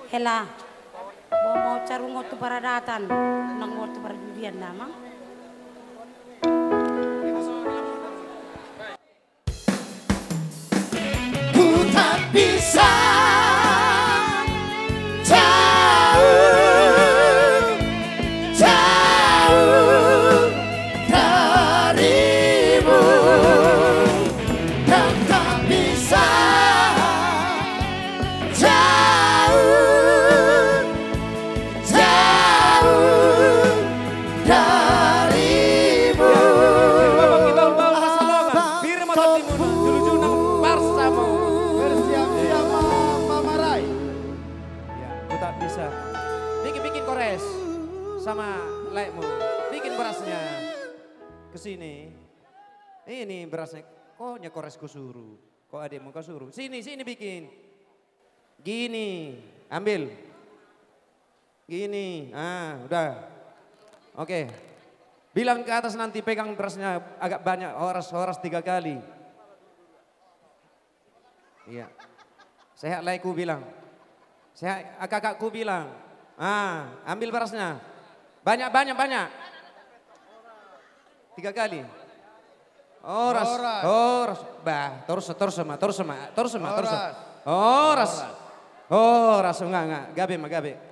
Hela, mau carung waktu para datang, nang waktu para judian nama. Ku tak bisa jauh darimu, dan tak bisa jauh darimu. Bersiap-siap Mama Rai. Ya, ku tak bisa. Bikin kores sama lekmu. Bikin berasnya ke sini. Ini berasnya. Kok kores ku suruh. Kok adikmu kau suruh. Sini bikin. Gini, ambil. Gini, udah. Oke. Bilang ke atas nanti pegang berasnya agak banyak, horas 3 kali. Iya. Sehat laiku bilang. Sehat kakakku bilang. Ambil berasnya. Banyak. 3 kali. Horas. Terus sama. Horas. Enggak. Gabe.